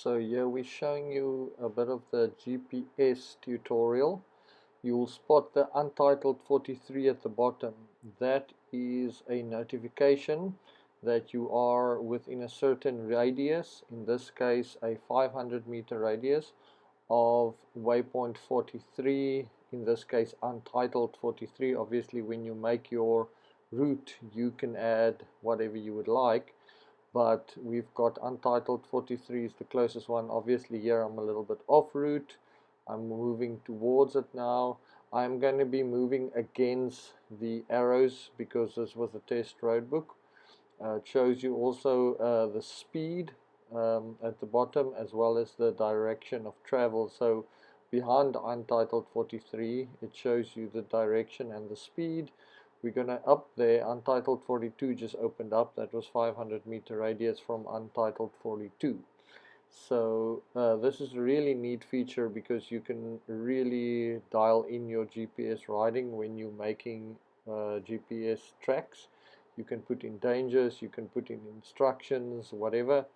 So here we're showing you a bit of the GPS tutorial. You'll spot the untitled 43 at the bottom. That is a notification that you are within a certain radius, in this case a 500-meter radius of waypoint 43, in this case untitled 43. Obviously when you make your route you can add whatever you would like, but we've got untitled 43 is the closest one. Obviously here I'm a little bit off route. I'm moving towards it now. I'm going to be moving against the arrows because this was a test roadbook. It shows you also the speed at the bottom as well as the direction of travel. So behind untitled 43 it shows you the direction and the speed. We're gonna up there. Untitled 42 just opened up. That was 500-meter radius from untitled 42. So this is a really neat feature because you can really dial in your GPS riding when you're making GPS tracks. You can put in dangers, you can put in instructions, whatever.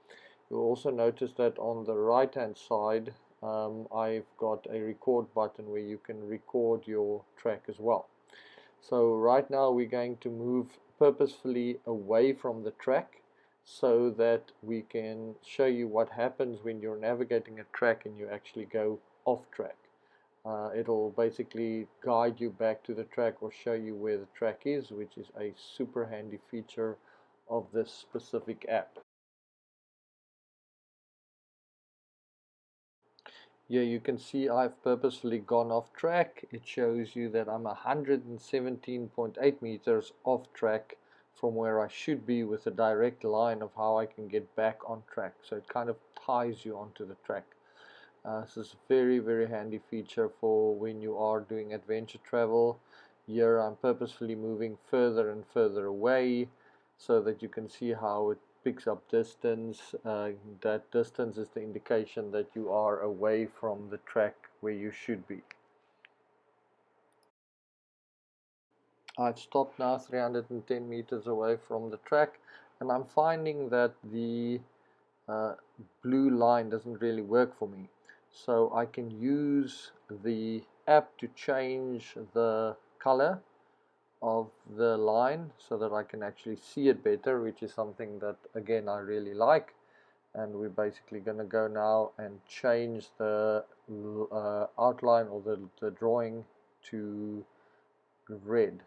You'll also notice that on the right hand side I've got a record button where you can record your track as well. So right now we're going to move purposefully away from the track so that we can show you what happens when you're navigating a track and you actually go off track. It'll basically guide you back to the track or show you where the track is, which is a super handy feature of this specific app. Here you can see I've purposefully gone off track. It shows you that I'm 117.8 meters off track from where I should be, with a direct line of how I can get back on track. So it kind of ties you onto the track. This is a very handy feature for when you are doing adventure travel. Here I'm purposefully moving further and further away so that you can see how it picks up distance. That distance is the indication that you are away from the track where you should be. I've stopped now 310 meters away from the track, and I'm finding that the blue line doesn't really work for me. So I can use the app to change the color of the line so that I can actually see it better, which is something that again I really like. And we're basically going to go now and change the outline or the drawing to red.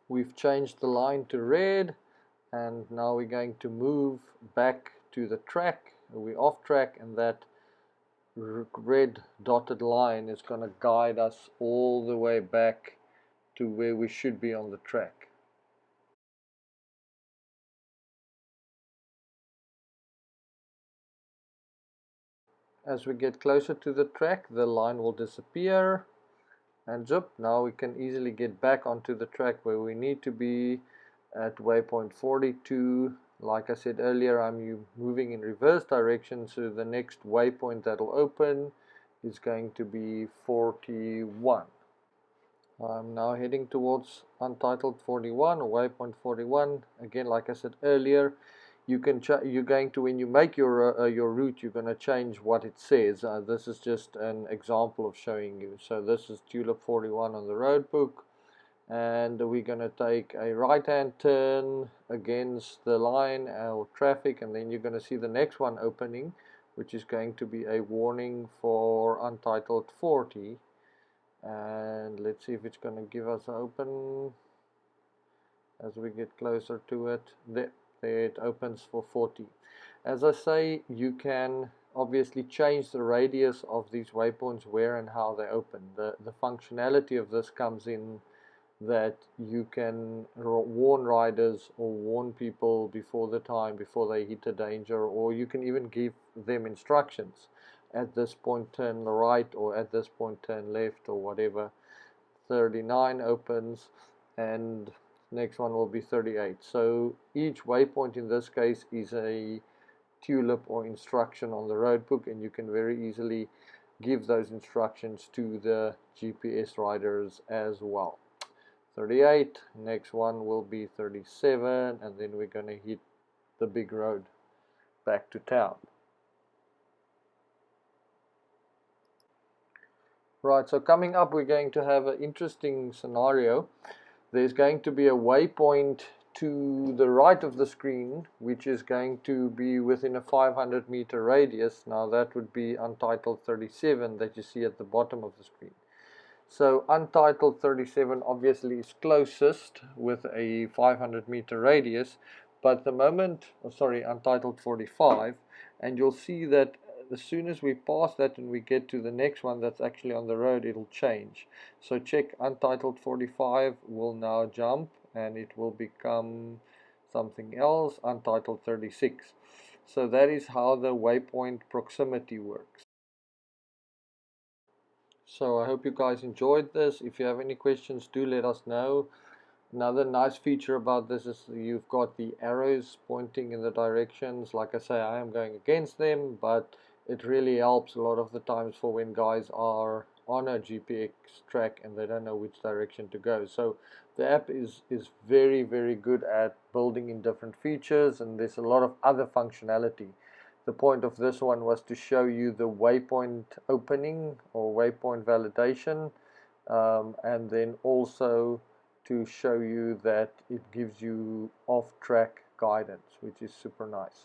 We've changed the line to red, and now we're going to move back to the track. We're off track, and that red dotted line is going to guide us all the way back to where we should be on the track. As we get closer to the track, the line will disappear, and zip, now we can easily get back onto the track where we need to be at waypoint 42. Like I said earlier, I'm moving in reverse direction, so the next waypoint that will open is going to be 41. I'm now heading towards untitled 41 or waypoint 41. Again, like I said earlier, you can you're going to, when you make your route, you're going to change what it says. This is just an example of showing you. So this is Tulip 41 on the roadbook, and we're going to take a right hand turn against the line or traffic, and then you're going to see the next one opening, which is going to be a warning for untitled 40. And let's see if it's going to give us open as we get closer to it. There it opens for 40. As I say, you can obviously change the radius of these waypoints, where and how they open. The functionality of this comes in that you can warn riders or warn people before they hit a danger, or you can even give them instructions. At this point turn right, or at this point turn left, or whatever. 39 opens, and next one will be 38. So each waypoint in this case is a tulip or instruction on the roadbook, and you can very easily give those instructions to the GPS riders as well. 38, next one will be 37, and then we're going to hit the big road back to town. Right, so coming up we're going to have an interesting scenario. There's going to be a waypoint to the right of the screen, which is going to be within a 500-meter radius. Now that would be untitled 37 that you see at the bottom of the screen. So untitled 37 obviously is closest with a 500-meter radius, but the moment, untitled 45, and you'll see that as soon as we pass that and we get to the next one that's actually on the road, it'll change. So check, untitled 45 will now jump and it will become something else, untitled 36. So that is how the waypoint proximity works. So I hope you guys enjoyed this. If you have any questions, do let us know. Another nice feature about this is you've got the arrows pointing in the directions. Like I say, I am going against them, but it really helps a lot of the times for when guys are on a GPX track and they don't know which direction to go. So the app is very, very good at building in different features, and there's a lot of other functionality. The point of this one was to show you the waypoint opening or waypoint validation, and then also to show you that it gives you off-track guidance, which is super nice.